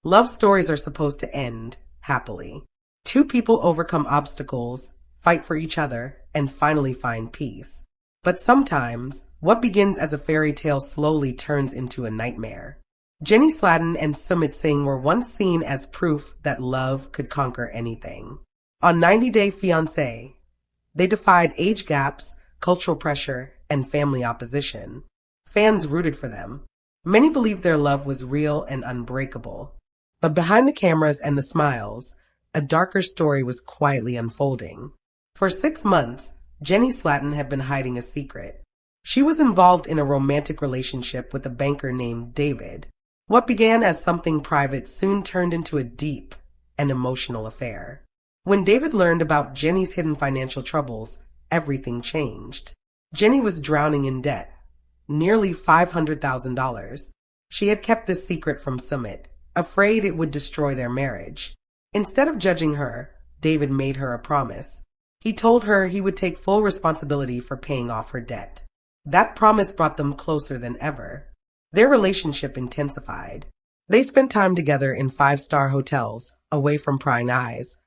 Love stories are supposed to end happily. Two people overcome obstacles, fight for each other, and finally find peace. But sometimes, what begins as a fairy tale slowly turns into a nightmare. Jenny Slatten and Sumit Singh were once seen as proof that love could conquer anything. On 90 Day Fiancé, they defied age gaps, cultural pressure, and family opposition. Fans rooted for them. Many believed their love was real and unbreakable. But behind the cameras and the smiles, a darker story was quietly unfolding. For 6 months, Jenny Slatten had been hiding a secret. She was involved in a romantic relationship with a banker named David. What began as something private soon turned into a deep and emotional affair. When David learned about Jenny's hidden financial troubles, everything changed. Jenny was drowning in debt, nearly $500,000. She had kept this secret from Sumit, afraid it would destroy their marriage. Instead of judging her, David made her a promise. He told her he would take full responsibility for paying off her debt. That promise brought them closer than ever. Their relationship intensified. They spent time together in 5-star hotels, away from prying eyes,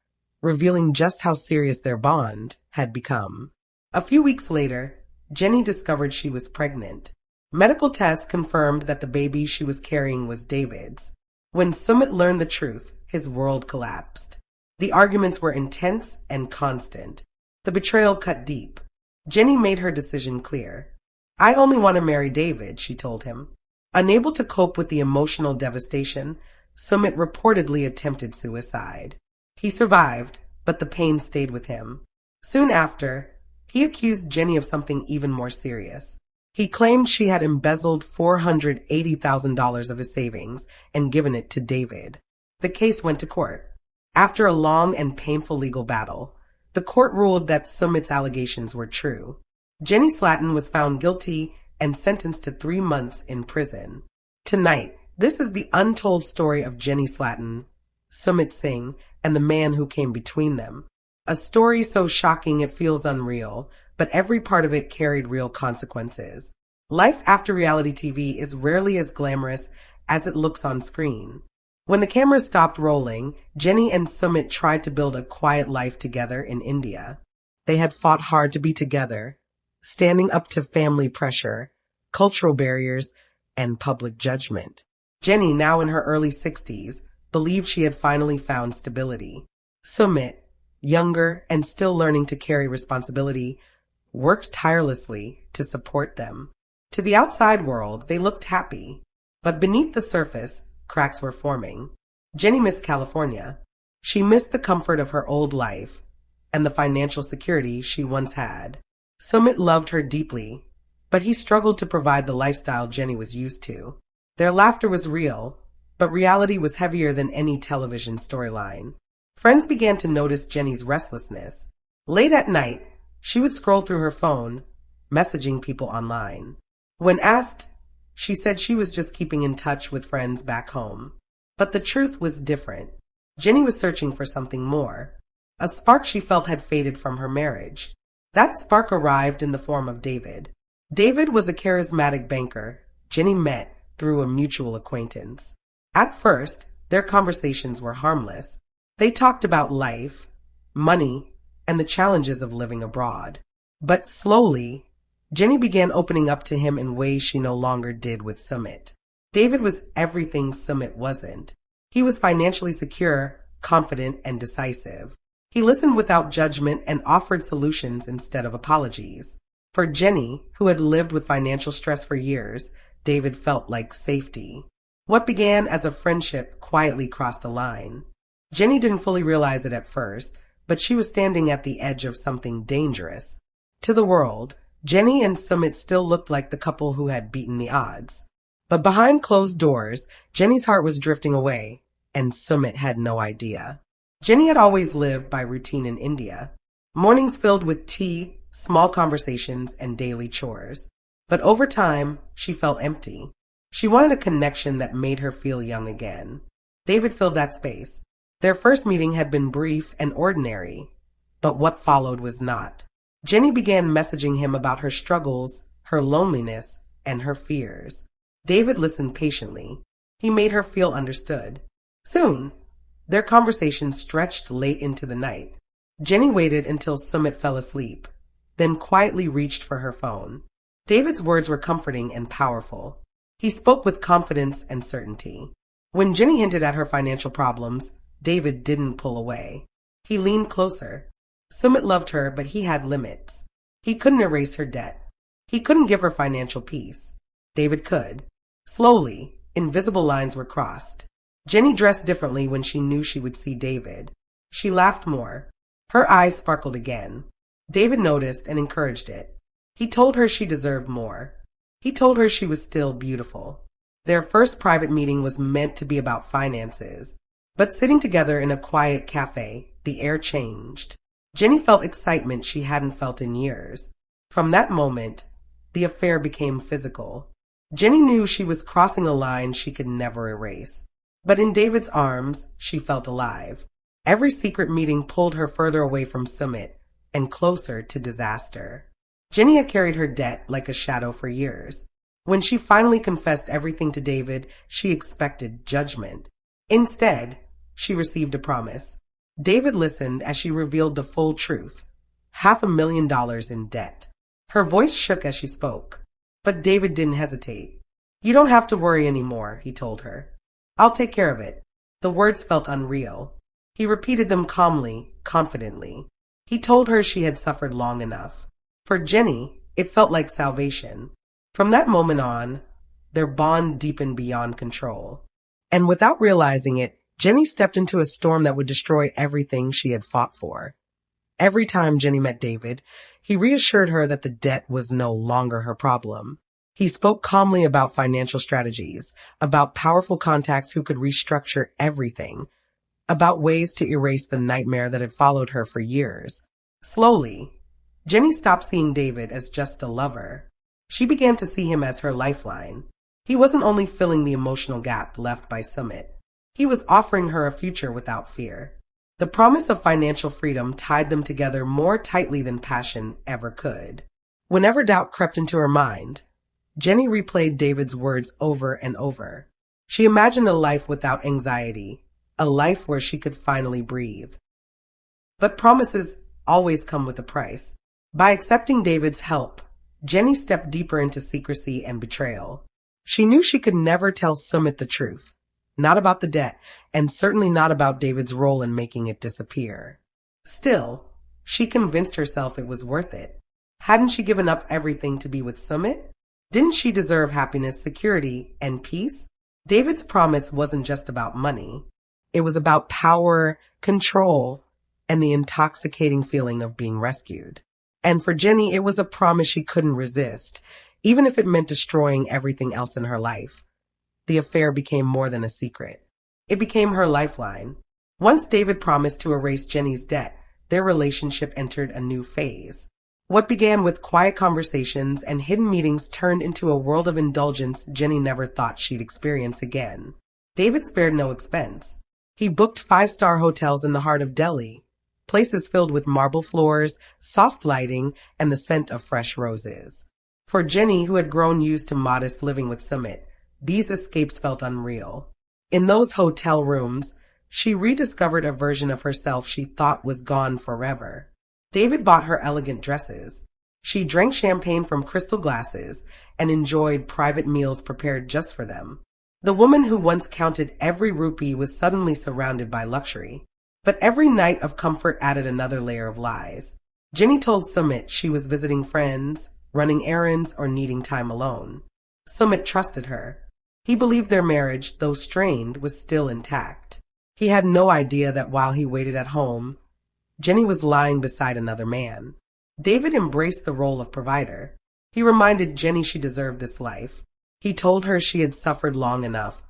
revealing just how serious their bond had become. A few weeks later, Jenny discovered she was pregnant. Medical tests confirmed that the baby she was carrying was David's. When Sumit learned the truth, his world collapsed. The arguments were intense and constant. The betrayal cut deep. Jenny made her decision clear. "I only want to marry David," she told him. Unable to cope with the emotional devastation, Sumit reportedly attempted suicide. He survived, but the pain stayed with him. Soon after, he accused Jenny of something even more serious. He claimed she had embezzled $480,000 of his savings and given it to David. The case went to court. After a long and painful legal battle, the court ruled that Sumit's allegations were true. Jenny Slatten was found guilty and sentenced to 3 months in prison. Tonight, this is the untold story of Jenny Slatten, Sumit Singh, and the man who came between them. A story so shocking it feels unreal, but every part of it carried real consequences. Life after reality TV is rarely as glamorous as it looks on screen. When the cameras stopped rolling, Jenny and Sumit tried to build a quiet life together in India. They had fought hard to be together, standing up to family pressure, cultural barriers, and public judgment. Jenny, now in her early 60s, believed she had finally found stability. Sumit, younger and still learning to carry responsibility, worked tirelessly to support them. To the outside world, they looked happy, but beneath the surface, cracks were forming. Jenny missed California. She missed the comfort of her old life and the financial security she once had. Sumit loved her deeply, but he struggled to provide the lifestyle Jenny was used to. Their laughter was real, but reality was heavier than any television storyline. Friends began to notice Jenny's restlessness. Late at night, she would scroll through her phone, messaging people online. When asked, she said she was just keeping in touch with friends back home. But the truth was different. Jenny was searching for something more. A spark she felt had faded from her marriage. That spark arrived in the form of David. David was a charismatic banker Jenny met through a mutual acquaintance. At first, their conversations were harmless. They talked about life, money, and the challenges of living abroad. But slowly, Jenny began opening up to him in ways she no longer did with Sumit. David was everything Sumit wasn't. He was financially secure, confident, and decisive. He listened without judgment and offered solutions instead of apologies. For Jenny, who had lived with financial stress for years, David felt like safety. What began as a friendship quietly crossed a line. Jenny didn't fully realize it at first, but she was standing at the edge of something dangerous. To the world, Jenny and Sumit still looked like the couple who had beaten the odds. But behind closed doors, Jenny's heart was drifting away, and Sumit had no idea. Jenny had always lived by routine in India. Mornings filled with tea, small conversations, and daily chores. But over time, she felt empty. She wanted a connection that made her feel young again. David filled that space. Their first meeting had been brief and ordinary, but what followed was not. Jenny began messaging him about her struggles, her loneliness, and her fears. David listened patiently. He made her feel understood. Soon, their conversation stretched late into the night. Jenny waited until Sumit fell asleep, then quietly reached for her phone. David's words were comforting and powerful. He spoke with confidence and certainty. When Jenny hinted at her financial problems, David didn't pull away. He leaned closer. Sumit loved her, but he had limits. He couldn't erase her debt. He couldn't give her financial peace. David could. Slowly, invisible lines were crossed. Jenny dressed differently when she knew she would see David. She laughed more. Her eyes sparkled again. David noticed and encouraged it. He told her she deserved more. He told her she was still beautiful. Their first private meeting was meant to be about finances. But sitting together in a quiet cafe, the air changed. Jenny felt excitement she hadn't felt in years. From that moment, the affair became physical. Jenny knew she was crossing a line she could never erase. But in David's arms, she felt alive. Every secret meeting pulled her further away from Sumit and closer to disaster. Jenny had carried her debt like a shadow for years. When she finally confessed everything to David, she expected judgment. Instead, she received a promise. David listened as she revealed the full truth. $500,000 in debt. Her voice shook as she spoke. But David didn't hesitate. "You don't have to worry anymore," he told her. "I'll take care of it." The words felt unreal. He repeated them calmly, confidently. He told her she had suffered long enough. For Jenny, it felt like salvation. From that moment on, their bond deepened beyond control. And without realizing it, Jenny stepped into a storm that would destroy everything she had fought for. Every time Jenny met David, he reassured her that the debt was no longer her problem. He spoke calmly about financial strategies, about powerful contacts who could restructure everything, about ways to erase the nightmare that had followed her for years. Slowly, Jenny stopped seeing David as just a lover. She began to see him as her lifeline. He wasn't only filling the emotional gap left by Sumit. He was offering her a future without fear. The promise of financial freedom tied them together more tightly than passion ever could. Whenever doubt crept into her mind, Jenny replayed David's words over and over. She imagined a life without anxiety, a life where she could finally breathe. But promises always come with a price. By accepting David's help, Jenny stepped deeper into secrecy and betrayal. She knew she could never tell Sumit the truth. Not about the debt, and certainly not about David's role in making it disappear. Still, she convinced herself it was worth it. Hadn't she given up everything to be with Sumit? Didn't she deserve happiness, security, and peace? David's promise wasn't just about money. It was about power, control, and the intoxicating feeling of being rescued. And for Jenny, it was a promise she couldn't resist, even if it meant destroying everything else in her life. The affair became more than a secret. It became her lifeline. Once David promised to erase Jenny's debt, their relationship entered a new phase. What began with quiet conversations and hidden meetings turned into a world of indulgence Jenny never thought she'd experience again. David spared no expense. He booked five-star hotels in the heart of Delhi, places filled with marble floors, soft lighting, and the scent of fresh roses. For Jenny, who had grown used to modest living with Sumit, these escapes felt unreal. In those hotel rooms, she rediscovered a version of herself she thought was gone forever. David bought her elegant dresses. She drank champagne from crystal glasses and enjoyed private meals prepared just for them. The woman who once counted every rupee was suddenly surrounded by luxury. But every night of comfort added another layer of lies. Jenny told Sumit she was visiting friends, running errands, or needing time alone. Sumit trusted her. He believed their marriage, though strained, was still intact. He had no idea that while he waited at home, Jenny was lying beside another man. David embraced the role of provider. He reminded Jenny she deserved this life. He told her she had suffered long enough,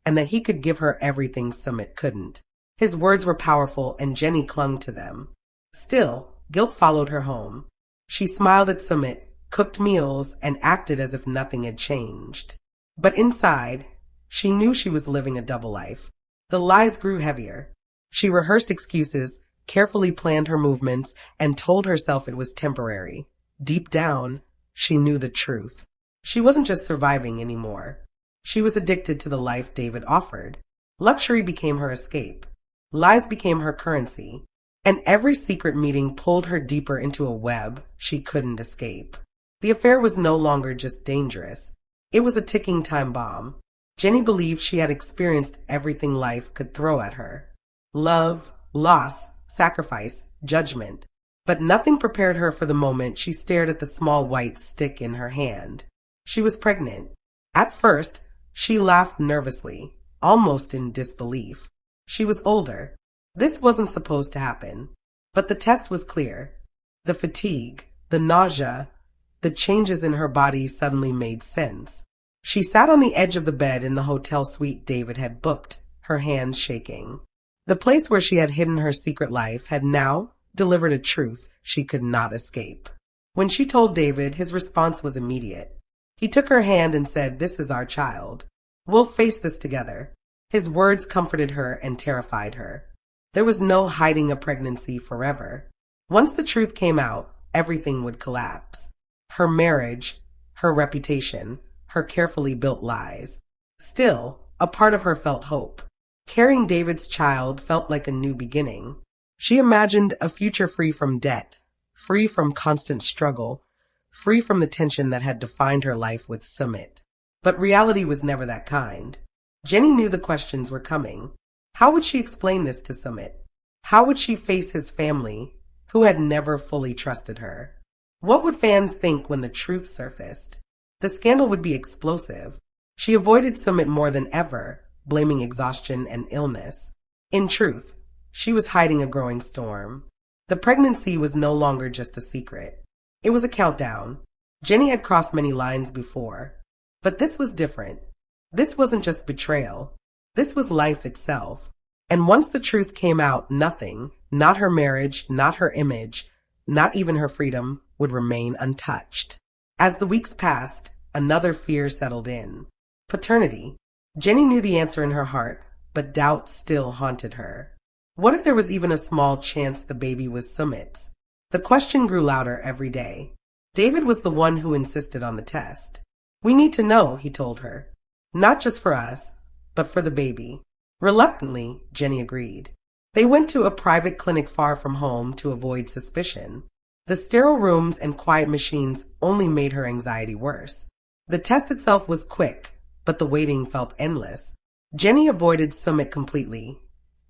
and that he could give her everything Sumit couldn't. His words were powerful, and Jenny clung to them. Still, guilt followed her home. She smiled at Sumit, cooked meals, and acted as if nothing had changed. But inside, she knew she was living a double life. The lies grew heavier. She rehearsed excuses, carefully planned her movements, and told herself it was temporary. Deep down, she knew the truth. She wasn't just surviving anymore. She was addicted to the life David offered. Luxury became her escape. Lies became her currency. And every secret meeting pulled her deeper into a web she couldn't escape. The affair was no longer just dangerous. It was a ticking time bomb. Jenny believed she had experienced everything life could throw at her. Love, loss, sacrifice, judgment. But nothing prepared her for the moment she stared at the small white stick in her hand. She was pregnant. At first, she laughed nervously, almost in disbelief. She was older. This wasn't supposed to happen. But the test was clear. The fatigue, the nausea, the changes in her body suddenly made sense. She sat on the edge of the bed in the hotel suite David had booked, her hands shaking. The place where she had hidden her secret life had now delivered a truth she could not escape. When she told David, his response was immediate. He took her hand and said, "This is our child. We'll face this together." His words comforted her and terrified her. There was no hiding a pregnancy forever. Once the truth came out, everything would collapse. Her marriage, her reputation, her carefully built lies. Still, a part of her felt hope. Carrying David's child felt like a new beginning. She imagined a future free from debt, free from constant struggle, free from the tension that had defined her life with Sumit. But reality was never that kind. Jenny knew the questions were coming. How would she explain this to Sumit? How would she face his family, who had never fully trusted her? What would fans think when the truth surfaced? The scandal would be explosive. She avoided Sumit more than ever, blaming exhaustion and illness. In truth, she was hiding a growing storm. The pregnancy was no longer just a secret. It was a countdown. Jenny had crossed many lines before. But this was different. This wasn't just betrayal. This was life itself. And once the truth came out, nothing, not her marriage, not her image, not even her freedom, would remain untouched. As the weeks passed, another fear settled in. Paternity. Jenny knew the answer in her heart, but doubt still haunted her. What if there was even a small chance the baby was Sumit's? The question grew louder every day. David was the one who insisted on the test. "We need to know," he told her. "Not just for us, but for the baby." Reluctantly, Jenny agreed. They went to a private clinic far from home to avoid suspicion. The sterile rooms and quiet machines only made her anxiety worse. The test itself was quick, but the waiting felt endless. Jenny avoided Sumit completely,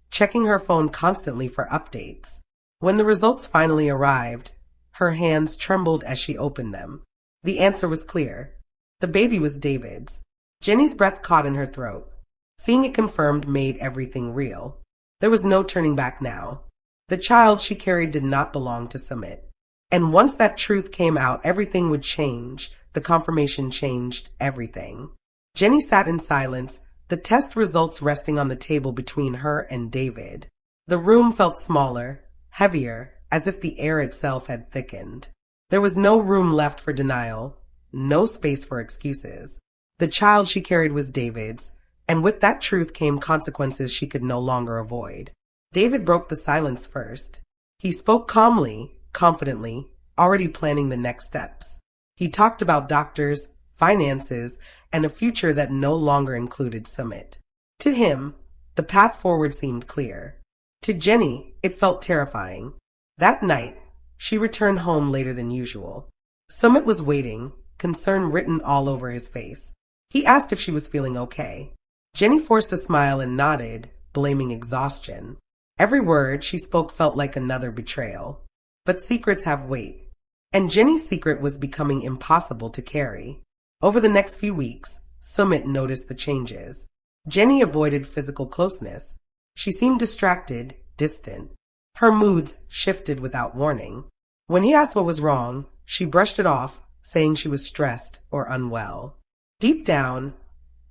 checking her phone constantly for updates. When the results finally arrived, her hands trembled as she opened them. The answer was clear. The baby was David's. Jenny's breath caught in her throat. Seeing it confirmed made everything real. There was no turning back now. The child she carried did not belong to Sumit. And once that truth came out, everything would change. The confirmation changed everything. Jenny sat in silence, the test results resting on the table between her and David. The room felt smaller, heavier, as if the air itself had thickened. There was no room left for denial, no space for excuses. The child she carried was David's, and with that truth came consequences she could no longer avoid. David broke the silence first. He spoke calmly, confidently, already planning the next steps. He talked about doctors, finances, and a future that no longer included Sumit. To him, the path forward seemed clear. To Jenny, it felt terrifying. That night, she returned home later than usual. Sumit was waiting, concern written all over his face. He asked if she was feeling okay. Jenny forced a smile and nodded, blaming exhaustion. Every word she spoke felt like another betrayal. But secrets have weight. And Jenny's secret was becoming impossible to carry. Over the next few weeks, Sumit noticed the changes. Jenny avoided physical closeness. She seemed distracted, distant. Her moods shifted without warning. When he asked what was wrong, she brushed it off, saying she was stressed or unwell. Deep down,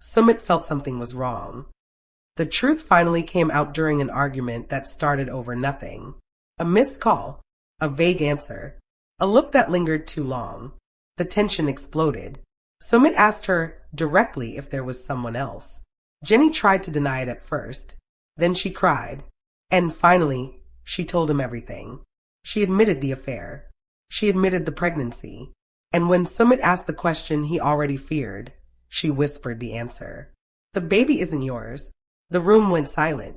Sumit felt something was wrong. The truth finally came out during an argument that started over nothing. A missed call, a vague answer, a look that lingered too long. The tension exploded. Sumit asked her directly if there was someone else. Jenny tried to deny it at first. Then she cried. And finally, she told him everything. She admitted the affair. She admitted the pregnancy. And when Sumit asked the question he already feared, she whispered the answer. "The baby isn't yours. The room went silent.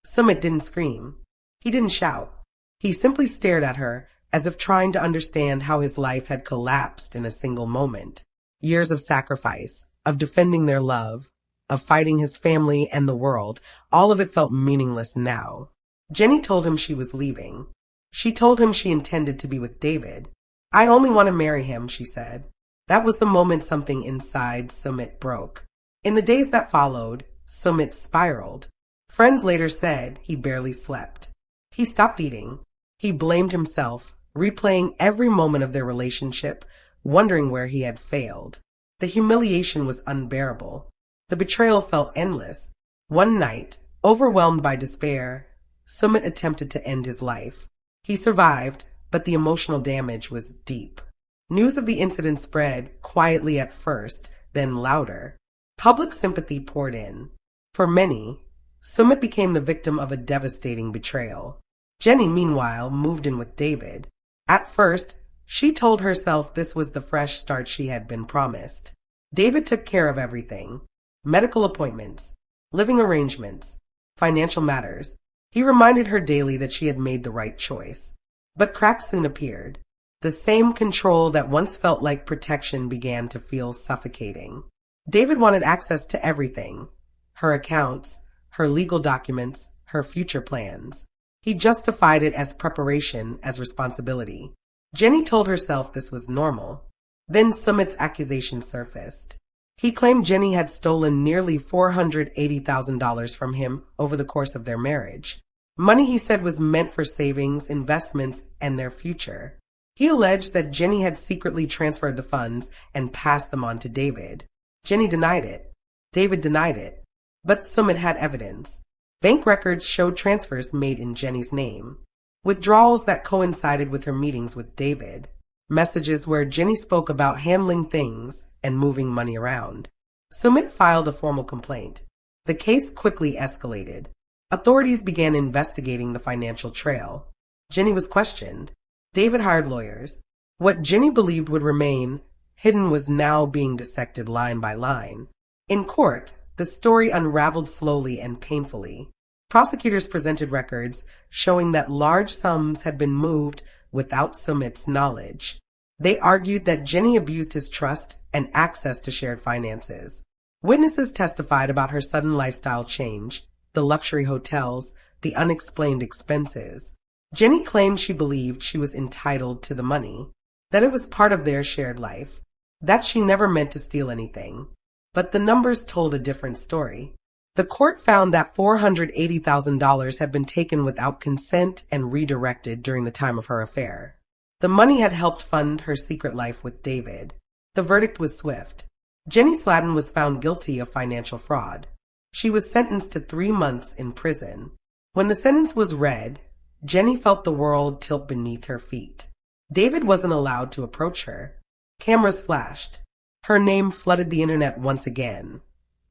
Sumit didn't scream. He didn't shout. He simply stared at her, as if trying to understand how his life had collapsed in a single moment. Years of sacrifice, of defending their love, of fighting his family and the world, all of it felt meaningless now. Jenny told him she was leaving. She told him she intended to be with David. "I only want to marry him," she said. That was the moment something inside Sumit broke. In the days that followed, Sumit spiraled. Friends later said he barely slept. He stopped eating. He blamed himself, replaying every moment of their relationship, wondering where he had failed. The humiliation was unbearable. The betrayal felt endless. One night, overwhelmed by despair, Sumit attempted to end his life. He survived, but the emotional damage was deep. News of the incident spread, quietly at first, then louder. Public sympathy poured in. For many, Sumit became the victim of a devastating betrayal. Jenny, meanwhile, moved in with David. At first, she told herself this was the fresh start she had been promised. David took care of everything: medical appointments, living arrangements, financial matters. He reminded her daily that she had made the right choice. But cracks soon appeared. The same control that once felt like protection began to feel suffocating. David wanted access to everything: her accounts, her legal documents, her future plans. He justified it as preparation, as responsibility. Jenny told herself this was normal. Then Sumit's accusation surfaced. He claimed Jenny had stolen nearly $480,000 from him over the course of their marriage. Money he said was meant for savings, investments, and their future. He alleged that Jenny had secretly transferred the funds and passed them on to David. Jenny denied it. David denied it. But Sumit had evidence. Bank records showed transfers made in Jenny's name. Withdrawals that coincided with her meetings with David. Messages where Jenny spoke about handling things and moving money around. Sumit filed a formal complaint. The case quickly escalated. Authorities began investigating the financial trail. Jenny was questioned. David hired lawyers. What Jenny believed would remain hidden was now being dissected line by line. In court, the story unraveled slowly and painfully. Prosecutors presented records showing that large sums had been moved without Sumit's knowledge. They argued that Jenny abused his trust and access to shared finances. Witnesses testified about her sudden lifestyle change, the luxury hotels, the unexplained expenses. Jenny claimed she believed she was entitled to the money, that it was part of their shared life, that she never meant to steal anything. But the numbers told a different story. The court found that $480,000 had been taken without consent and redirected during the time of her affair. The money had helped fund her secret life with David. The verdict was swift. Jenny Slatton was found guilty of financial fraud. She was sentenced to 3 months in prison. When the sentence was read, Jenny felt the world tilt beneath her feet. David wasn't allowed to approach her. Cameras flashed. Her name flooded the internet once again.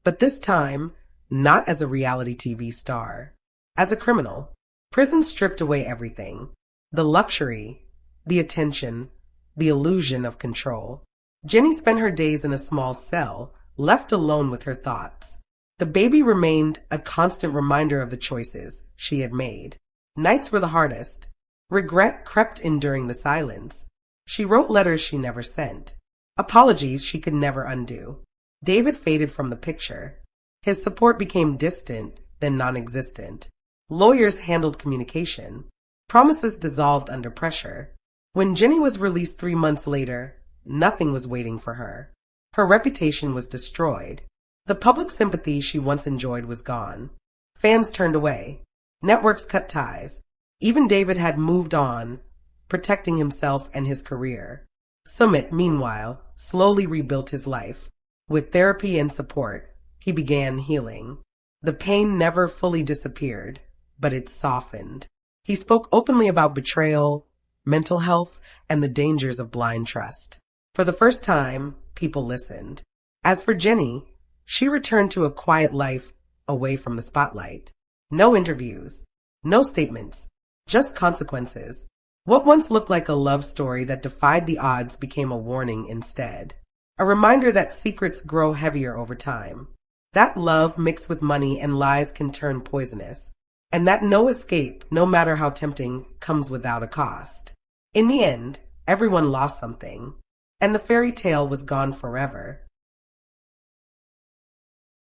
But this time, not as a reality TV star. As a criminal. Prison stripped away everything. The luxury, the attention, the illusion of control. Jenny spent her days in a small cell, left alone with her thoughts. The baby remained a constant reminder of the choices she had made. Nights were the hardest. Regret crept in during the silence. She wrote letters she never sent. Apologies she could never undo. David faded from the picture. His support became distant, then non-existent. Lawyers handled communication. Promises dissolved under pressure. When Jenny was released 3 months later, nothing was waiting for her. Her reputation was destroyed. The public sympathy she once enjoyed was gone. Fans turned away. Networks cut ties. Even David had moved on, protecting himself and his career. Sumit, meanwhile, slowly rebuilt his life. With therapy and support, he began healing. The pain never fully disappeared, but it softened. He spoke openly about betrayal, mental health, and the dangers of blind trust. For the first time, people listened. As for Jenny, she returned to a quiet life away from the spotlight. No interviews, no statements, just consequences. What once looked like a love story that defied the odds became a warning instead. A reminder that secrets grow heavier over time, that love mixed with money and lies can turn poisonous, and that no escape, no matter how tempting, comes without a cost. In the end, everyone lost something, and the fairy tale was gone forever.